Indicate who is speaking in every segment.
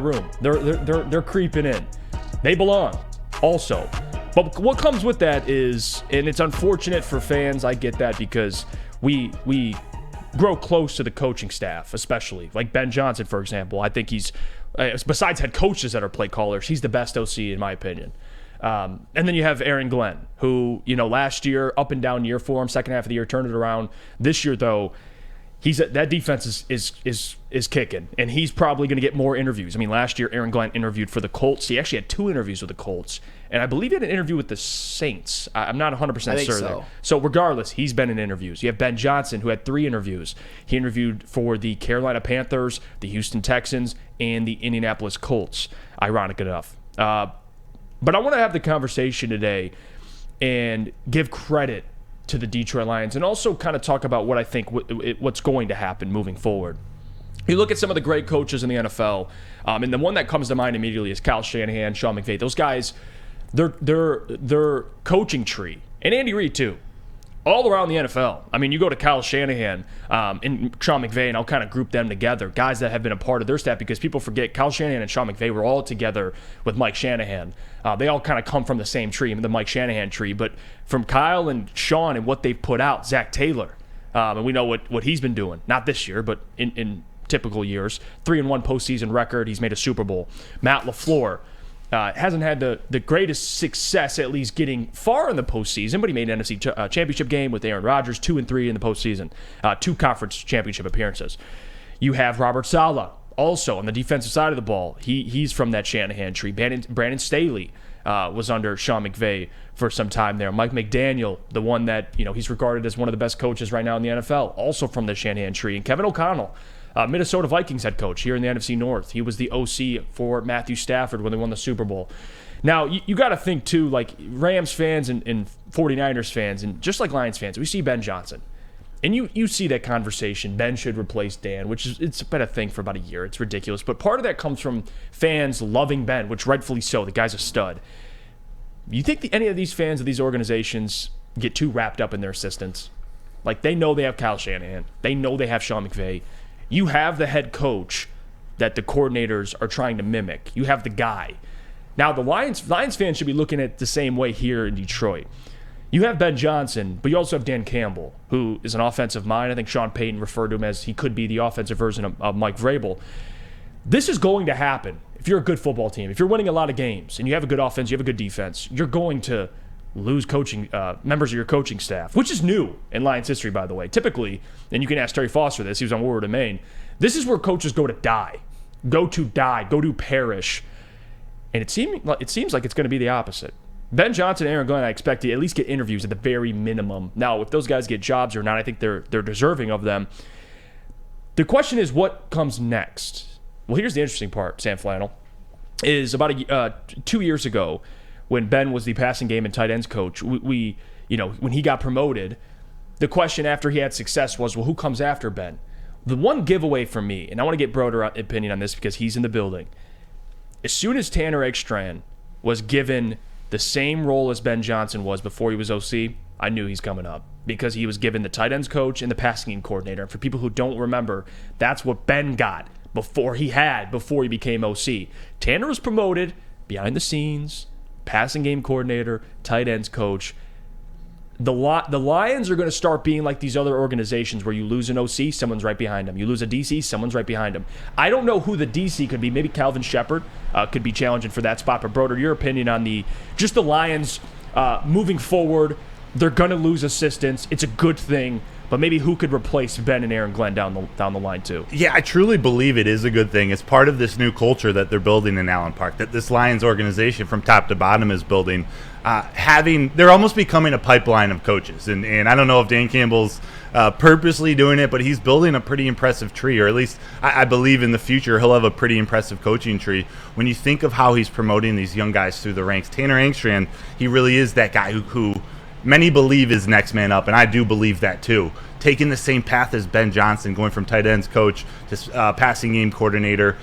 Speaker 1: room. They're creeping in. They belong also. But what comes with that is, and it's unfortunate for fans, I get that, because we grow close to the coaching staff, especially. Like Ben Johnson, for example. I think he's, besides head coaches that are play callers, he's the best OC in my opinion. And then you have Aaron Glenn, who, last year, up and down year for him, second half of the year, turned it around. This year, though, that defense is kicking, and he's probably going to get more interviews. I mean, last year, Aaron Glenn interviewed for the Colts. He actually had 2 interviews with the Colts, and I believe he had an interview with the Saints. I'm not 100% sure there. So regardless, he's been in interviews. You have Ben Johnson, who had 3 interviews. He interviewed for the Carolina Panthers, the Houston Texans, and the Indianapolis Colts, ironic enough. But I want to have the conversation today and give credit to the Detroit Lions, and also kind of talk about what I think what's going to happen moving forward. You look at some of the great coaches in the NFL, and the one that comes to mind immediately is Kyle Shanahan, Sean McVay. Those guys, their coaching tree, and Andy Reid too, all around the NFL. I mean, you go to Kyle Shanahan and Sean McVay, and I'll kind of group them together, guys that have been a part of their staff, because people forget Kyle Shanahan and Sean McVay were all together with Mike Shanahan. They all kind of come from the same tree, the Mike Shanahan tree. But from Kyle and Sean and what they've put out, Zach Taylor, and we know what he's been doing, not this year, but in typical years, 3-1 postseason record. He's made a Super Bowl. Matt LaFleur hasn't had the greatest success, at least getting far in the postseason, but he made an NFC championship game with Aaron Rodgers, 2-3 in the postseason, 2 conference championship appearances. You have Robert Saleh, also on the defensive side of the ball. He's from that Shanahan tree. Brandon Staley was under Sean McVay for some time there. Mike McDaniel, the one that he's regarded as one of the best coaches right now in the NFL, also from the Shanahan tree. And Kevin O'Connell, Minnesota Vikings head coach here in the NFC North. He was the OC for Matthew Stafford when they won the Super Bowl. Now, you got to think, too, like Rams fans and 49ers fans, and just like Lions fans, we see Ben Johnson. And you see that conversation, Ben should replace Dan, which is, it's been a thing for about a year. It's ridiculous. But part of that comes from fans loving Ben, which rightfully so. The guy's a stud. You think any of these fans of these organizations get too wrapped up in their assistants? Like, they know they have Kyle Shanahan. They know they have Sean McVay. You have the head coach that the coordinators are trying to mimic. You have the guy. Now, the Lions fans should be looking at it the same way here in Detroit. You have Ben Johnson, but you also have Dan Campbell, who is an offensive mind. I think Sean Payton referred to him as he could be the offensive version of Mike Vrabel. This is going to happen if you're a good football team. If you're winning a lot of games and you have a good offense, you have a good defense, you're going to lose coaching members of your coaching staff, which is new in Lions history, by the way. Typically, and you can ask Terry Foster this, he was on Warward and Maine, this is where coaches go to die, go to perish. And it seems like it's going to be the opposite. Ben Johnson and Aaron Glenn, I expect to at least get interviews at the very minimum. Now, if those guys get jobs or not, I think they're deserving of them. The question is, what comes next? Well, here's the interesting part, Sam Flannel, is about 2 years ago, when Ben was the passing game and tight ends coach, when he got promoted, the question after he had success was, well, who comes after Ben? The one giveaway from me, and I want to get broader opinion on this because he's in the building. As soon as Tanner Ekstrand was given the same role as Ben Johnson was before he was OC, I knew he's coming up because he was given the tight ends coach and the passing game coordinator. And for people who don't remember, that's what Ben got before he became OC. Tanner was promoted behind the scenes, passing game coordinator, tight ends coach. The Lions are going to start being like these other organizations where you lose an OC, someone's right behind them. You lose a DC, someone's right behind them. I don't know who the DC could be. Maybe Calvin Shepard could be challenging for that spot. But Broder, your opinion on the Lions moving forward? They're going to lose assistants. It's a good thing. But maybe who could replace Ben and Aaron Glenn down the line too? Yeah, I truly believe it is a good thing. It's part of this new culture that they're building in Allen Park, that this Lions organization from top to bottom is building. They're almost becoming a pipeline of coaches. And I don't know if Dan Campbell's purposely doing it, but he's building a pretty impressive tree, or at least I believe in the future he'll have a pretty impressive coaching tree. When you think of how he's promoting these young guys through the ranks, Tanner Ekstrand, he really is that guy who many believe is next man up, and I do believe that too. Taking the same path as Ben Johnson, going from tight ends coach to passing game coordinator.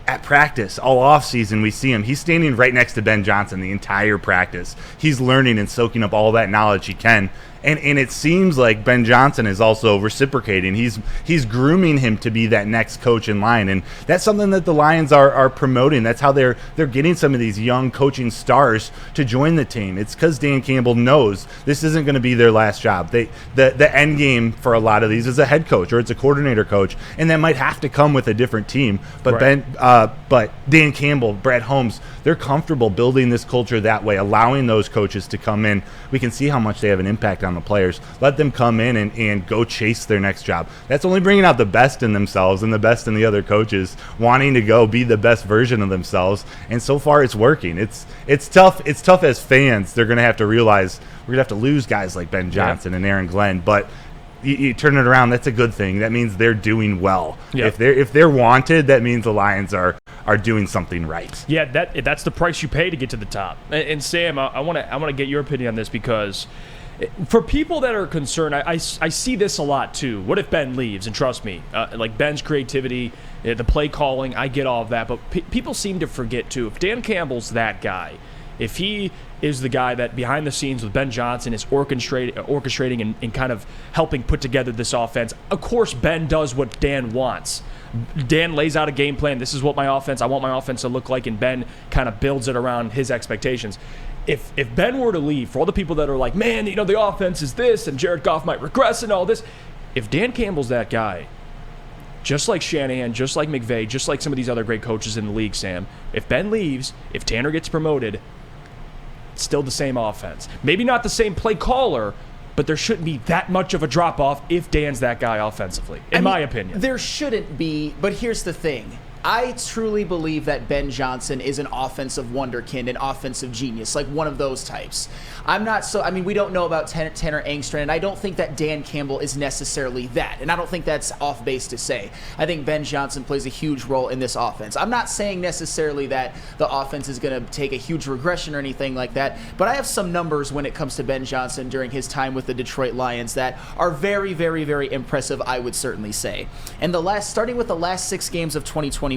Speaker 1: At practice, all offseason, we see him. He's standing right next to Ben Johnson the entire practice. He's learning and soaking up all that knowledge he can.
Speaker 2: And it seems like Ben Johnson is also reciprocating. He's grooming him to be that next coach in line, and that's something that the Lions are promoting. That's how they're getting some of these young coaching stars to join the team. It's because Dan Campbell knows this isn't going to be their last job. The end game for a lot of these is a head coach or it's a coordinator coach, and that might have to come with a different team. But
Speaker 1: right.
Speaker 2: But Dan Campbell, Brett Holmes, they're comfortable building this culture that way, allowing those coaches to come in. We can see how much they have an impact on the players. Let them come in and go chase their next job. That's only bringing out the best in themselves and the best in the other coaches, wanting to go be the best version of themselves. And so far, it's working. It's tough. It's tough as fans. They're going to have to realize we're going to have to lose guys like Ben Johnson and Aaron Glenn, but you turn it around, that's a good thing. That means they're doing well.
Speaker 1: Yep.
Speaker 2: If they're wanted, that means the Lions are doing something right.
Speaker 1: Yeah, that's the price you pay to get to the top. And Sam, I want to get your opinion on this, because for people that are concerned, I see this a lot too. What if Ben leaves? And trust me, like Ben's creativity, the play calling, I get all of that. But people seem to forget too, if Dan Campbell's that guy, if he is the guy that behind the scenes with Ben Johnson is orchestrating and kind of helping put together this offense, of course Ben does what Dan wants. Dan lays out a game plan. This is what I want my offense to look like, and Ben kind of builds it around his expectations. If Ben were to leave, for all the people that are like, man, the offense is this, and Jared Goff might regress and all this, if Dan Campbell's that guy, just like Shanahan, just like McVay, just like some of these other great coaches in the league, Sam, if Ben leaves, if Tanner gets promoted, it's still the same offense. Maybe not the same play caller, but there shouldn't be that much of a drop-off if Dan's that guy offensively, in my opinion.
Speaker 3: There shouldn't be, but here's the thing. I truly believe that Ben Johnson is an offensive wonderkind, an offensive genius, like one of those types. We don't know about Tanner Engstrand, and I don't think that Dan Campbell is necessarily that, and I don't think that's off base to say. I think Ben Johnson plays a huge role in this offense. I'm not saying necessarily that the offense is going to take a huge regression or anything like that, but I have some numbers when it comes to Ben Johnson during his time with the Detroit Lions that are very, very, very impressive, I would certainly say. And starting with the last 6 games of 2021,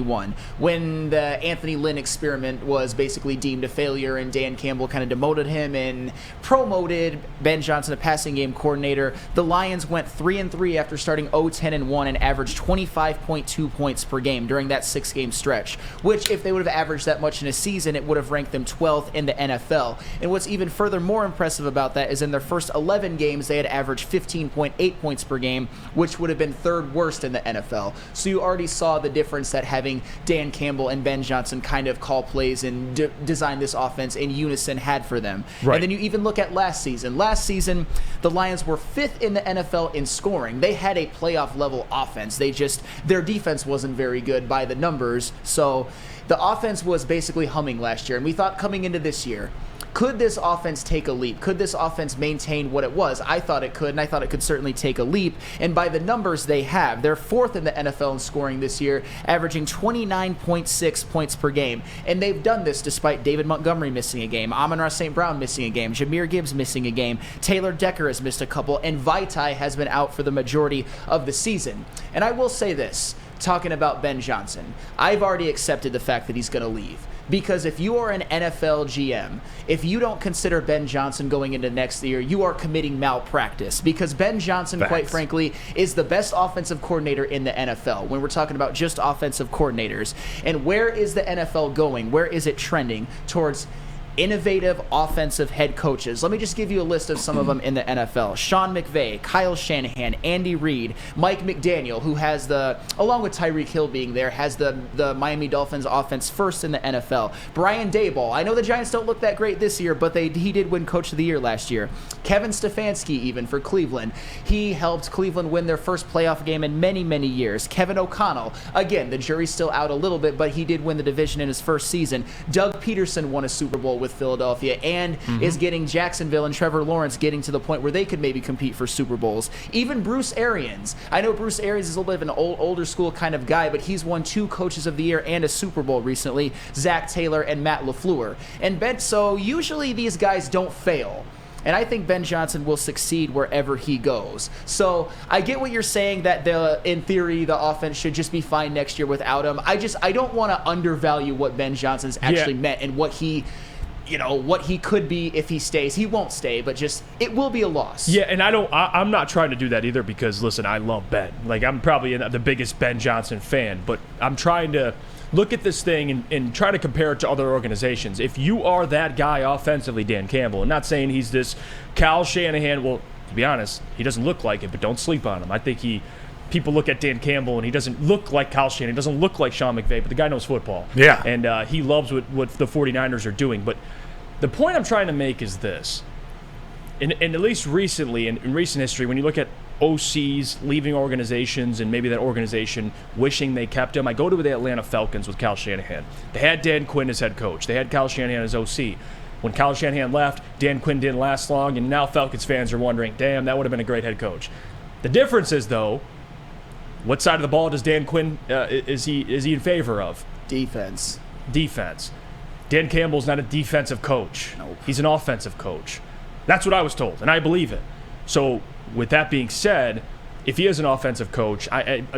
Speaker 3: when the Anthony Lynn experiment was basically deemed a failure and Dan Campbell kind of demoted him and promoted Ben Johnson, a passing game coordinator, the Lions went 3-3 after starting 0-10-1 and averaged 25.2 points per game during that 6-game stretch, which if they would have averaged that much in a season, it would have ranked them 12th in the NFL. And what's even further more impressive about that is in their first 11 games, they had averaged 15.8 points per game, which would have been 3rd worst in the NFL. So you already saw the difference that having Dan Campbell and Ben Johnson kind of call plays and design this offense in unison had for them. Right. And then you even look at last season. Last season, the Lions were 5th in the NFL in scoring. They had a playoff level offense. Their defense wasn't very good by the numbers. So the offense was basically humming last year. And we thought coming into this year, could this offense take a leap? Could this offense maintain what it was? I thought it could, and I thought it could certainly take a leap. And by the numbers they have, they're 4th in the NFL in scoring this year, averaging 29.6 points per game. And they've done this despite David Montgomery missing a game, Amon-Ra St. Brown missing a game, Jahmyr Gibbs missing a game, Taylor Decker has missed a couple, and Vaitai has been out for the majority of the season. And I will say this, talking about Ben Johnson, I've already accepted the fact that he's going to leave. Because if you are an NFL GM, if you don't consider Ben Johnson going into next year, you are committing malpractice. Because Ben Johnson, quite frankly, is the best offensive coordinator in the NFL when we're talking about just offensive coordinators. And where is the NFL going? Where is it trending? Towards innovative offensive head coaches. Let me just give you a list of some of them in the NFL. Sean McVay, Kyle Shanahan, Andy Reid, Mike McDaniel, who has along with Tyreek Hill being there, has the Miami Dolphins offense 1st in the NFL. Brian Daboll. I know the Giants don't look that great this year, but he did win Coach of the Year last year. Kevin Stefanski, even for Cleveland. He helped Cleveland win their first playoff game in many, many years. Kevin O'Connell. Again, the jury's still out a little bit, but he did win the division in his first season. Doug Peterson won a Super Bowl with Philadelphia and is getting Jacksonville and Trevor Lawrence getting to the point where they could maybe compete for Super Bowls. Even Bruce Arians. I know Bruce Arians is a little bit of an older school kind of guy, but he's won 2 Coaches of the Year and a Super Bowl recently, Zach Taylor and Matt LaFleur. So usually these guys don't fail. And I think Ben Johnson will succeed wherever he goes. So I get what you're saying that in theory the offense should just be fine next year without him. I don't want to undervalue what Ben Johnson's actually meant and what he what he could be if he stays. He won't stay, but just it will be a loss.
Speaker 1: Yeah, and I'm not trying to do that either because, listen, I love Ben. Like, I'm probably the biggest Ben Johnson fan, but I'm trying to look at this thing and try to compare it to other organizations. If you are that guy offensively, Dan Campbell, and not saying he's this Kyle Shanahan, well, to be honest, he doesn't look like it, but don't sleep on him. I think people look at Dan Campbell and he doesn't look like Kyle Shanahan, he doesn't look like Sean McVay, but the guy knows football.
Speaker 2: Yeah.
Speaker 1: And he loves what the 49ers are doing. But the point I'm trying to make is this. And at least recently, in recent history, when you look at OCs leaving organizations and maybe that organization wishing they kept him, I go to the Atlanta Falcons with Kyle Shanahan. They had Dan Quinn as head coach. They had Kyle Shanahan as OC. When Kyle Shanahan left, Dan Quinn didn't last long, and now Falcons fans are wondering, damn, that would have been a great head coach. The difference is, though, what side of the ball does Dan Quinn is he in favor of?
Speaker 3: Defense.
Speaker 1: Dan Campbell's not a defensive coach.
Speaker 3: Nope.
Speaker 1: He's an offensive coach. That's what I was told, and I believe it. So, with that being said, if he is an offensive coach,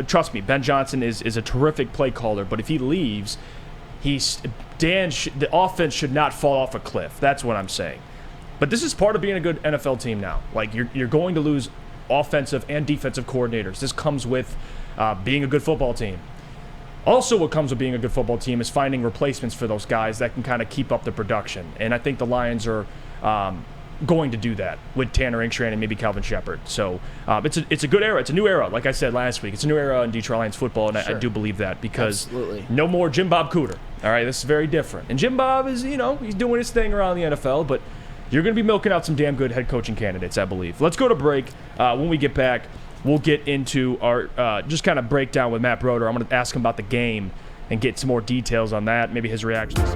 Speaker 1: trust me, Ben Johnson is a terrific play caller. But if he leaves, the offense should not fall off a cliff. That's what I'm saying. But this is part of being a good NFL team now. Like, you're going to lose offensive and defensive coordinators. This comes with being a good football team. Also, what comes with being a good football team is finding replacements for those guys that can kind of keep up the production. And I think the Lions are going to do that with Tanner Engstrand and maybe Calvin Shepard. So it's a good era. It's a new era. Like I said last week, it's a new era in Detroit Lions football, and I do believe that because no more Jim Bob Cooter. All right, this is very different. And Jim Bob is, he's doing his thing around the NFL, but you're going to be milking out some damn good head coaching candidates, I believe. Let's go to break. When we get back, we'll get into our just kind of breakdown with Matt Broder. I'm going to ask him about the game and get some more details on that, maybe his reactions.